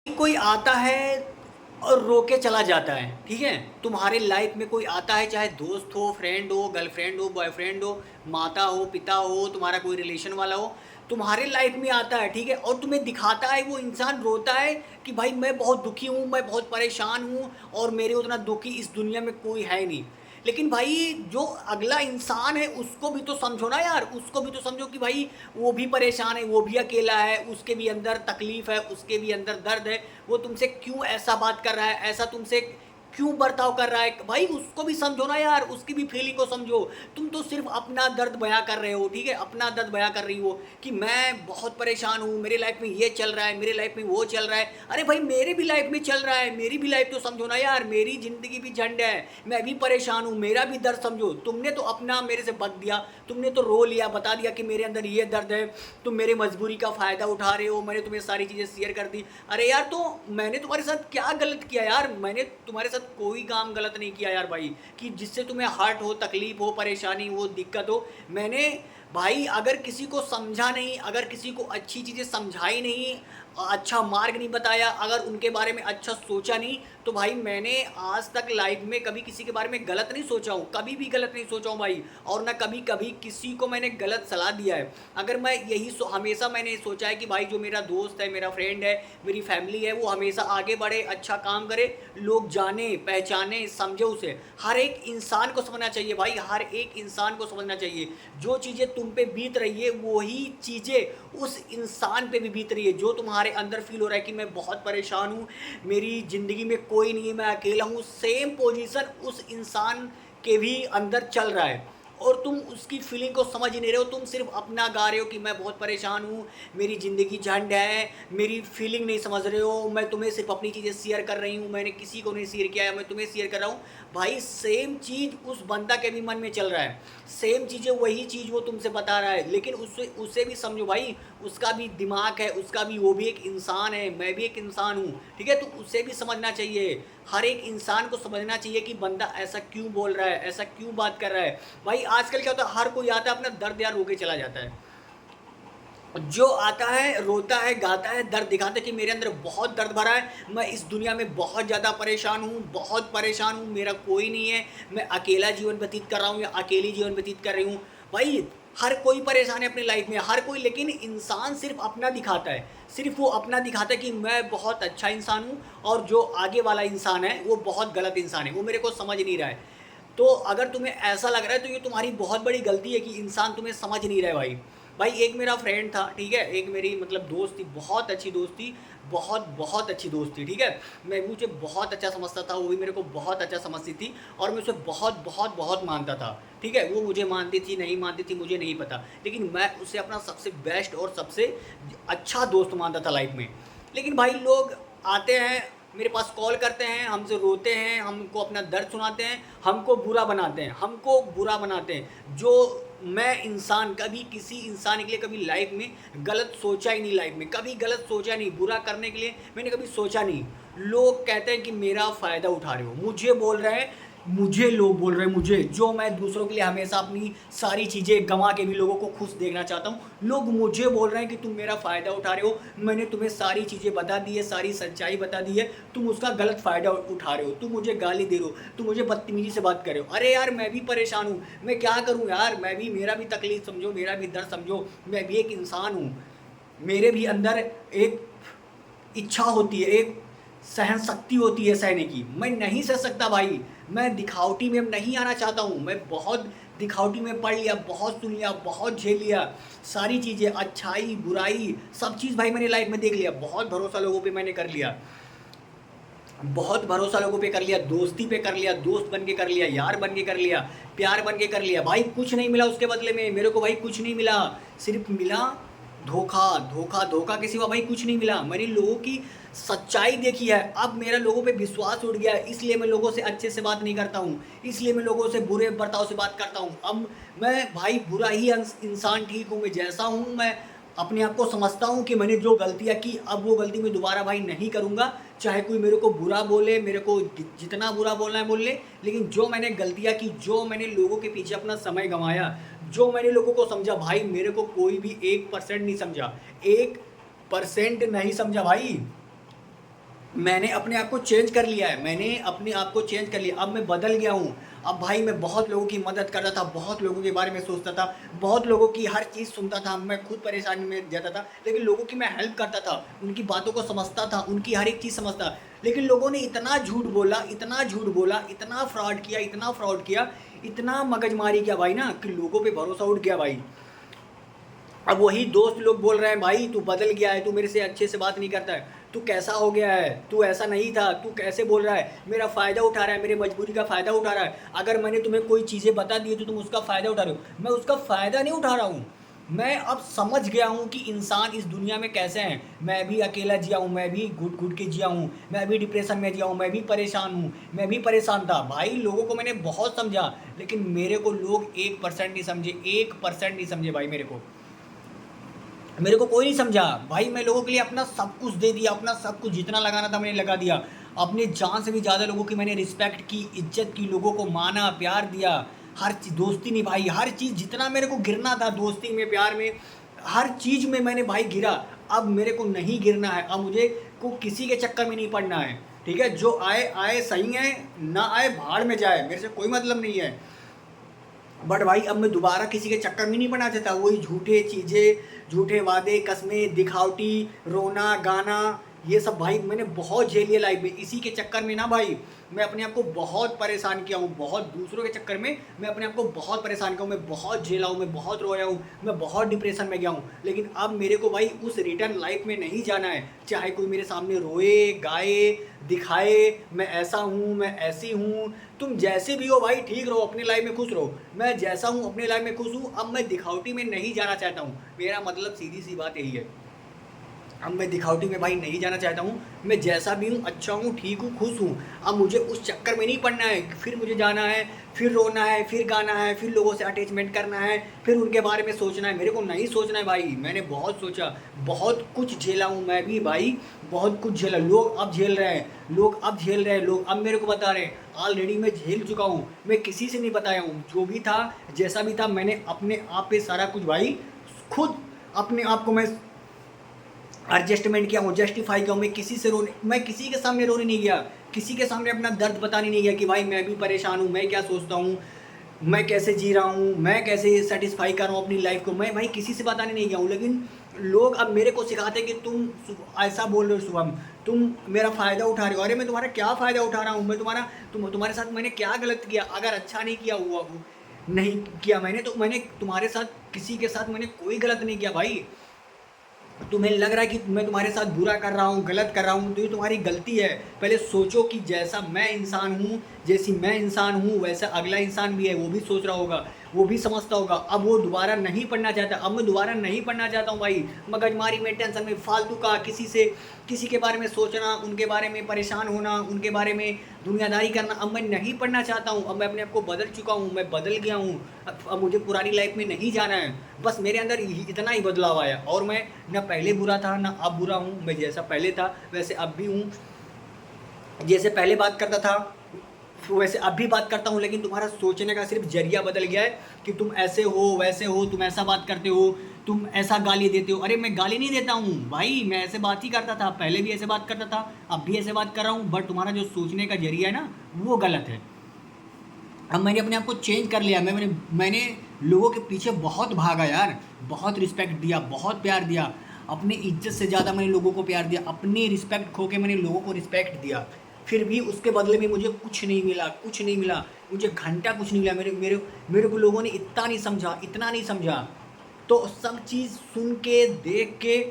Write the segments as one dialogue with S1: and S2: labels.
S1: कोई आता है और रोके चला जाता है, ठीक है? तुम्हारे लाइफ में कोई आता है, चाहे दोस्त हो, फ्रेंड हो, गर्लफ्रेंड हो, बॉयफ्रेंड हो, माता हो, पिता हो, तुम्हारा कोई रिलेशन वाला हो, तुम्हारे लाइफ में आता है, ठीक है? और तुम्हें दिखाता है, वो इंसान रोता है कि भाई मैं बहुत दुखी हूँ, मैं बहुत परेशान हूँ और मेरे उतना दुखी इस दुनिया में कोई है नहीं। लेकिन भाई जो अगला इंसान है उसको भी तो समझो ना यार, उसको भी तो समझो कि भाई वो भी परेशान है, वो भी अकेला है, उसके भी अंदर तकलीफ है, उसके भी अंदर दर्द है। वो तुमसे क्यों ऐसा बात कर रहा है, ऐसा तुमसे क्यों बर्ताव कर रहा है, भाई उसको भी समझो ना यार, उसकी भी फीलिंग को समझो। तुम तो सिर्फ अपना दर्द बयां कर रहे हो, ठीक है? अपना दर्द बयां कर रही हो कि मैं बहुत परेशान हूँ, मेरे लाइफ में ये चल रहा है, मेरे लाइफ में वो चल रहा है। अरे भाई मेरे भी लाइफ में चल रहा है, मेरी भी लाइफ तो समझो ना यार, मेरी जिंदगी भी झंड है, मैं भी परेशान हूँ, मेरा भी दर्द समझो। तुमने तो अपना मेरे से बक दिया, तुमने तो रो लिया, बता दिया कि मेरे अंदर ये दर्द है, तुम मेरे मजबूरी का फ़ायदा उठा रहे हो, मैंने तुम्हें सारी चीज़ें शेयर कर दी। अरे यार तो मैंने तुम्हारे साथ क्या गलत किया यार? मैंने तुम्हारे साथ कोई काम गलत नहीं किया यार भाई, कि जिससे तुम्हें हर्ट हो, तकलीफ हो, परेशानी हो, दिक्कत हो। मैंने भाई अगर किसी को समझा नहीं, अगर किसी को अच्छी चीज़ें समझाई नहीं, अच्छा मार्ग नहीं बताया, अगर उनके बारे में अच्छा सोचा नहीं, तो भाई मैंने आज तक लाइफ में कभी किसी के बारे में गलत नहीं सोचा हूँ, कभी भी गलत नहीं सोचा हूँ भाई। और ना कभी कभी किसी को मैंने गलत सलाह दिया है। अगर मैं यही हमेशा मैंने सोचा है कि भाई जो मेरा दोस्त है, मेरा फ्रेंड है, मेरी फैमिली है, वो हमेशा आगे बढ़े, अच्छा काम करे, लोग जाने पहचाने समझे उसे। हर एक इंसान को समझना चाहिए भाई, हर एक इंसान को समझना चाहिए जो चीज़ें तुम पे बीत रही है वही चीज़ें उस इंसान पे भी बीत रही है। जो तुम्हारे अंदर फील हो रहा है कि मैं बहुत परेशान हूँ, मेरी ज़िंदगी में कोई नहीं है, मैं अकेला हूँ, सेम पोजीशन उस इंसान के भी अंदर चल रहा है और तुम उसकी फीलिंग को समझ ही नहीं रहे हो। तुम सिर्फ अपना गा रहे हो कि मैं बहुत परेशान हूँ, मेरी ज़िंदगी झंड है, मेरी फीलिंग नहीं समझ रहे हो, मैं तुम्हें सिर्फ अपनी चीज़ें शेयर कर रही हूँ, मैंने किसी को नहीं शेयर किया है, मैं तुम्हें शेयर कर रहा हूँ। भाई सेम चीज़ उस बंदा के भी मन में चल रहा है, सेम चीज़ें वही चीज़ वो तुमसे बता रहा है, लेकिन उसे उसे भी समझो भाई, उसका भी दिमाग है, उसका भी, वो भी एक इंसान है, मैं भी एक इंसान हूँ, ठीक है? तो उसे भी समझना चाहिए, हर एक इंसान को समझना चाहिए कि बंदा ऐसा क्यों बोल रहा है, ऐसा क्यों बात कर रहा है। भाई आजकल क्या होता है, हर कोई आता है अपना दर्द यार रो के चला जाता है। जो आता है रोता है, गाता है, दर्द दिखाता है कि मेरे अंदर बहुत दर्द भरा है, मैं इस दुनिया में बहुत ज़्यादा परेशान हूँ, बहुत परेशान हूँ, मेरा कोई नहीं है, मैं अकेला जीवन व्यतीत कर रहा हूँ या अकेली जीवन व्यतीत कर रही हूँ। भाई हर कोई परेशान है अपनी लाइफ में, हर कोई, लेकिन इंसान सिर्फ अपना दिखाता है, सिर्फ वो अपना दिखाता है कि मैं बहुत अच्छा इंसान हूँ और जो आगे वाला इंसान है वो बहुत गलत इंसान है, वो मेरे को समझ नहीं रहा है। तो अगर तुम्हें ऐसा लग रहा है तो ये तुम्हारी बहुत बड़ी गलती है कि इंसान तुम्हें समझ नहीं रहा है भाई। भाई एक मेरा फ्रेंड था, ठीक है, एक मेरी मतलब दोस्त थी, बहुत अच्छी दोस्त थी, बहुत बहुत अच्छी दोस्त थी, ठीक है? मैं भी उसे बहुत अच्छा समझता था, वो भी मेरे को बहुत अच्छा समझती थी और मैं उसे बहुत बहुत बहुत मानता था, ठीक है? वो मुझे मानती थी, नहीं मानती थी, मुझे नहीं पता, लेकिन मैं उसे अपना सबसे बेस्ट और सबसे अच्छा दोस्त मानता था लाइफ में। लेकिन भाई लोग आते हैं, मेरे पास कॉल करते हैं, हमसे रोते हैं, हमको अपना दर्द सुनाते हैं, हमको बुरा बनाते हैं, हमको बुरा बनाते हैं। जो मैं इंसान कभी किसी इंसान के लिए कभी लाइफ में गलत सोचा ही नहीं, लाइफ में कभी गलत सोचा नहीं, बुरा करने के लिए मैंने कभी सोचा नहीं। लोग कहते हैं कि मेरा फ़ायदा उठा रहे हो, मुझे बोल रहे हैं, मुझे लोग बोल रहे हैं, मुझे जो मैं दूसरों के लिए हमेशा अपनी सारी चीज़ें गंवा के भी लोगों को खुश देखना चाहता हूँ, लोग मुझे बोल रहे हैं कि तुम मेरा फ़ायदा उठा रहे हो, मैंने तुम्हें सारी चीज़ें बता दी है, सारी सच्चाई बता दी है, तुम उसका गलत फ़ायदा उठा रहे हो, तुम मुझे गाली दे रहे हो, तुम मुझे बदतमीजी से बात कर रहे हो। अरे यार मैं भी परेशान हूँ, मैं क्या करूँ यार, मैं भी, मेरा भी तकलीफ समझो, मेरा भी दर्द समझो, मैं भी एक इंसान हूँ, मेरे भी अंदर एक इच्छा होती है, एक सहन शक्ति होती है सहने की, मैं नहीं सह सकता भाई। मैं दिखावटी में अब नहीं आना चाहता हूँ, मैं बहुत दिखावटी में पढ़ लिया, बहुत सुन लिया, बहुत झेल लिया, सारी चीज़ें, अच्छाई बुराई सब चीज़ भाई मैंने लाइफ में देख लिया, बहुत भरोसा लोगों पे मैंने कर लिया, बहुत भरोसा लोगों पे कर लिया, दोस्ती पे कर लिया, दोस्त बन के कर लिया, यार बन के कर लिया, प्यार बन के कर लिया, भाई कुछ नहीं मिला उसके बदले में मेरे को, भाई कुछ नहीं मिला, सिर्फ मिला धोखा, धोखा, धोखा के सिवा भाई कुछ नहीं मिला। मैंने लोगों की सच्चाई देखी है, अब मेरा लोगों पे विश्वास उठ गया है, इसलिए मैं लोगों से अच्छे से बात नहीं करता हूँ, इसलिए मैं लोगों से बुरे बर्ताव से बात करता हूँ। अब मैं भाई बुरा ही इंसान ठीक हूँ, मैं जैसा हूँ, मैं अपने आप को समझता हूँ कि मैंने जो गलतियाँ की, अब वो गलती मैं दोबारा भाई नहीं करूँगा। चाहे कोई मेरे को बुरा बोले, मेरे को जितना बुरा बोलना है बोल ले, लेकिन जो मैंने गलतियाँ की, जो मैंने लोगों के पीछे अपना समय गंवाया, जो मैंने लोगों को समझा, भाई मेरे को कोई भी 1% नहीं समझा, 1% नहीं समझा भाई। मैंने अपने आप को चेंज कर लिया है, मैंने अपने आप को चेंज कर लिया, अब मैं बदल गया हूँ। अब भाई मैं बहुत लोगों की मदद करता था, बहुत लोगों के बारे में सोचता था, बहुत लोगों की हर चीज़ सुनता था, मैं खुद परेशानी में जाता था, लेकिन लोगों की मैं हेल्प करता था, उनकी बातों को समझता था, उनकी हर एक चीज़ समझता। लेकिन लोगों ने इतना झूठ बोला, इतना झूठ बोला, इतना फ्रॉड किया, इतना फ्रॉड किया, इतना मगजमारी किया भाई ना, कि लोगों पे भरोसा उठ गया भाई। अब वही दोस्त लोग बोल रहे हैं, भाई तू बदल गया है, तू मेरे से अच्छे से बात नहीं करता है, तू कैसा हो गया है, तू ऐसा नहीं था, तू कैसे बोल रहा है, मेरा फ़ायदा उठा रहा है, मेरे मजबूरी का फ़ायदा उठा रहा है, अगर मैंने तुम्हें कोई चीज़ें बता दी तो तुम उसका फ़ायदा उठा रहे हो। मैं उसका फ़ायदा नहीं उठा रहा हूँ, मैं अब समझ गया हूँ कि इंसान इस दुनिया में कैसे हैं। मैं भी अकेला जिया हूँ, मैं भी घुट घुट के जिया हूँ, मैं भी डिप्रेशन में जिया हूँ, मैं भी परेशान हूँ, मैं भी परेशान था भाई। लोगों को मैंने बहुत समझा, लेकिन मेरे को लोग 1% नहीं समझे, 1% नहीं समझे भाई। मेरे को कोई नहीं समझा भाई। मैं लोगों के लिए अपना सब कुछ दे दिया, अपना सब कुछ जितना लगाना था मैंने लगा दिया। अपने जान से भी ज़्यादा लोगों की मैंने रिस्पेक्ट की, इज्जत की, लोगों को माना, प्यार दिया, हर चीज़, दोस्ती निभाई, हर चीज़ जितना मेरे को गिरना था, दोस्ती में, प्यार में, हर चीज़ में मैंने भाई गिरा। अब मेरे को नहीं गिरना है, अब मुझे को किसी के चक्कर में नहीं पड़ना है। ठीक है, जो आए आए सही है, ना आए भाड़ में जाए, मेरे से कोई मतलब नहीं है। बट भाई अब मैं दोबारा किसी के चक्कर में नहीं पड़ना चाहता। वही झूठे चीज़ें, झूठे वादे, कस्में, दिखावटी, रोना गाना, ये सब भाई मैंने बहुत झेली है लाइफ में। इसी के चक्कर में ना भाई मैं अपने आप को बहुत परेशान किया हूँ, बहुत दूसरों के चक्कर में मैं अपने आप को बहुत परेशान किया हूँ, मैं बहुत झेला हूँ, मैं बहुत रोया हूँ, मैं बहुत डिप्रेशन में गया हूँ। लेकिन अब मेरे को भाई उस रिटर्न लाइफ में नहीं जाना है। चाहे कोई मेरे सामने रोए, गाए, दिखाए मैं ऐसा हूँ, मैं ऐसी हूँ, तुम जैसे भी हो भाई ठीक रहो, अपनी लाइफ में खुश रहो। मैं जैसा हूँ अपनी लाइफ में खुश हूँ। अब मैं दिखावटी में नहीं जाना चाहता हूँ, मेरा मतलब सीधी सी बात यही है। अब मैं दिखावटी में भाई नहीं जाना चाहता हूँ। मैं जैसा भी हूँ अच्छा हूँ, ठीक हूँ, खुश हूँ। अब मुझे उस चक्कर में नहीं पड़ना है, फिर मुझे जाना है, फिर रोना है, फिर गाना है, फिर लोगों से अटैचमेंट करना है, फिर उनके बारे में सोचना है। मेरे को नहीं सोचना है भाई। मैंने बहुत सोचा, बहुत कुछ झेला हूँ मैं भी भाई, बहुत कुछ झेला। लोग अब झेल रहे हैं, लोग अब झेल रहे हैं, लोग अब मेरे को बता रहे हैं। ऑलरेडी मैं झेल चुका हूँ, मैं किसी से नहीं बताया हूँ। जो भी था, जैसा भी था, मैंने अपने आप पे सारा कुछ भाई खुद अपने आप को मैं एडजस्टमेंट किया हूँ, जस्टिफाई किया हूँ। मैं किसी के सामने रोने नहीं गया, किसी के सामने अपना दर्द बताने नहीं गया कि भाई मैं भी परेशान हूँ, मैं क्या सोचता हूँ, मैं कैसे जी रहा हूँ, मैं कैसे सेटिस्फाई कर रहा हूँ अपनी लाइफ को। मैं भाई किसी से बताने नहीं गया हूँ। लेकिन लोग अब मेरे को सिखाते कि तुम ऐसा बोल रहे हो शुभम, तुम मेरा फ़ायदा उठा रहे हो। अरे मैं तुम्हारा क्या फ़ायदा उठा रहा हूँ? मैं तुम्हारे साथ मैंने क्या गलत किया? अगर अच्छा नहीं किया हुआ नहीं किया मैंने, तो मैंने तुम्हारे साथ, किसी के साथ मैंने कोई गलत नहीं किया भाई। तुम्हें लग रहा है कि मैं तुम्हारे साथ बुरा कर रहा हूँ, गलत कर रहा हूँ, तो ये तुम्हारी गलती है। पहले सोचो कि जैसा मैं इंसान हूँ, जैसी मैं इंसान हूँ, वैसा अगला इंसान भी है, वो भी सोच रहा होगा, वो भी समझता होगा। अब वो दोबारा नहीं पढ़ना चाहता, अब मैं दोबारा नहीं पढ़ना चाहता हूँ भाई। मगजमारी में, टेंशन में, फालतू का किसी के बारे में सोचना, उनके बारे में परेशान होना, उनके बारे में दुनियादारी करना, अब मैं नहीं पढ़ना चाहता हूँ। अब मैं अपने आप को बदल चुका हूँ, मैं बदल गया हूँ। अब मुझे पुरानी लाइफ में नहीं जाना है। बस मेरे अंदर इतना ही बदलाव आया, और मैं न पहले बुरा था ना अब बुरा हूँ। मैं जैसा पहले था वैसे अब भी हूँ, जैसे पहले बात करता था वैसे अब भी बात करता हूँ। लेकिन तुम्हारा सोचने का सिर्फ जरिया बदल गया है कि तुम ऐसे हो, वैसे हो, तुम ऐसा बात करते हो, तुम ऐसा गाली देते हो। अरे मैं गाली नहीं देता हूँ भाई, मैं ऐसे बात ही करता था, पहले भी ऐसे बात करता था, अब भी ऐसे बात कर रहा हूँ। बट तुम्हारा जो सोचने का जरिया है ना, वो गलत है। अब मैंने अपने आप को चेंज कर लिया। मैंने लोगों के पीछे बहुत भागा यार, बहुत रिस्पेक्ट दिया, बहुत प्यार दिया। अपनी इज्जत से ज़्यादा मैंने लोगों को प्यार दिया, अपनी रिस्पेक्ट खो के मैंने लोगों को रिस्पेक्ट दिया। फिर भी उसके बदले में मुझे कुछ नहीं मिला, कुछ नहीं मिला, मुझे घंटा कुछ नहीं मिला। मेरे मेरे मेरे को लोगों ने इतना नहीं समझा, इतना नहीं समझा। तो सब चीज़ सुन के, देख के,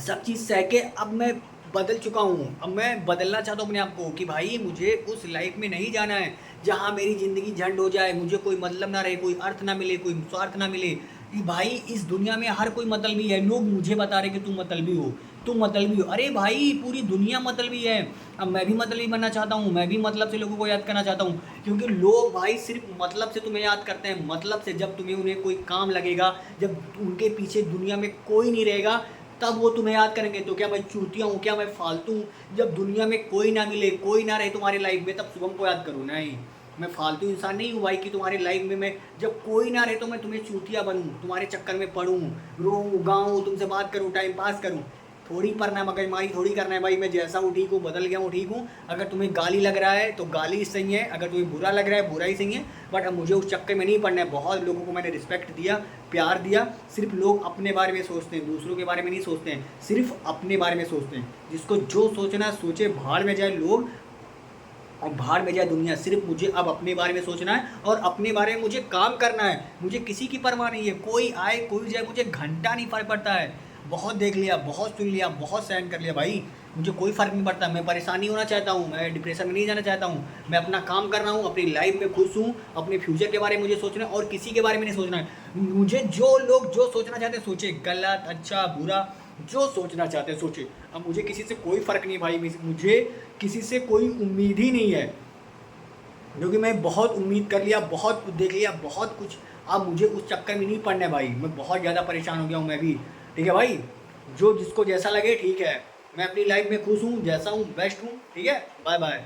S1: सब चीज़ सह के अब मैं बदल चुका हूँ। अब मैं बदलना चाहता हूँ अपने आप को कि भाई मुझे उस लाइफ में नहीं जाना है जहाँ मेरी ज़िंदगी झंड हो जाए, मुझे कोई मतलब ना रहे, कोई अर्थ ना मिले, कोई स्वार्थ ना मिले। कि भाई इस दुनिया में हर कोई मतलबी है। लोग मुझे बता रहे कि तुम मतलबी हो, तुम मतलबी हो। अरे भाई पूरी दुनिया मतलबी है। अब मैं भी मतलबी बनना चाहता हूँ, मैं भी मतलब से लोगों को याद करना चाहता हूँ। क्योंकि लोग भाई सिर्फ मतलब से तुम्हें याद करते हैं, मतलब से। जब तुम्हें उन्हें कोई काम लगेगा, जब उनके पीछे दुनिया में कोई नहीं रहेगा, तब वो तुम्हें याद करेंगे। तो क्या मैं चूतिया हूँ, क्या मैं फालतू हूँ? जब दुनिया में कोई ना मिले, कोई ना रहे तुम्हारी लाइफ में, तब शुभम को याद करूँ? नहीं, मैं फालतू इंसान नहीं हूँ भाई कि तुम्हारी लाइफ में मैं जब कोई ना रहे तो मैं तुम्हें चूतिया बनूँ, तुम्हारे चक्कर में पढ़ूँ, रोऊँ, गाऊँ, तुमसे बात करूँ, टाइम पास करूँ। थोड़ी पढ़ना है, मगजमारी थोड़ी करना है भाई, मैं जैसा हूँ ठीक हूँ, बदल गया हूँ ठीक हूँ। अगर तुम्हें गाली लग रहा है तो गाली सही है, अगर तुम्हें बुरा लग रहा है बुरा ही सही है। बट अब मुझे उस चक्कर में नहीं पड़ना है। बहुत लोगों को मैंने रिस्पेक्ट दिया, प्यार दिया। सिर्फ लोग अपने बारे में सोचते हैं, दूसरों के बारे में नहीं सोचते हैं, सिर्फ अपने बारे में सोचते हैं। जिसको जो सोचना है सोचे, भाड़ में जाए लोग और बाहर में जाए दुनिया। सिर्फ मुझे अब अपने बारे में सोचना है और अपने बारे में मुझे काम करना है। मुझे किसी की परवाह नहीं है, कोई आए कोई जाए, मुझे घंटा नहीं फर्क पड़ता है। बहुत देख लिया, बहुत सुन लिया, बहुत सहन कर लिया भाई, मुझे कोई फ़र्क नहीं पड़ता। मैं परेशानी होना चाहता हूँ, मैं डिप्रेशन में नहीं जाना चाहता हूँ। मैं अपना काम कर रहा हूँ, अपनी लाइफ में खुश हूँ। अपने फ्यूचर के बारे में मुझे सोचना है और किसी के बारे में नहीं सोचना है। मुझे जो लोग जो सोचना चाहते हैं सोचे, गलत अच्छा बुरा जो सोचना चाहते हैं सोचे। अब मुझे किसी से कोई फ़र्क नहीं भाई, मुझे किसी से कोई उम्मीद ही नहीं है, क्योंकि मैं बहुत उम्मीद कर लिया, बहुत कुछ देख लिया, बहुत कुछ। अब मुझे उस चक्कर में नहीं पड़ना है भाई, मैं बहुत ज़्यादा परेशान हो गया हूँ मैं भी। ठीक है भाई, जो जिसको जैसा लगे ठीक है। मैं अपनी लाइफ में खुश हूँ, जैसा हूँ बेस्ट हूँ। ठीक है, बाय बाय।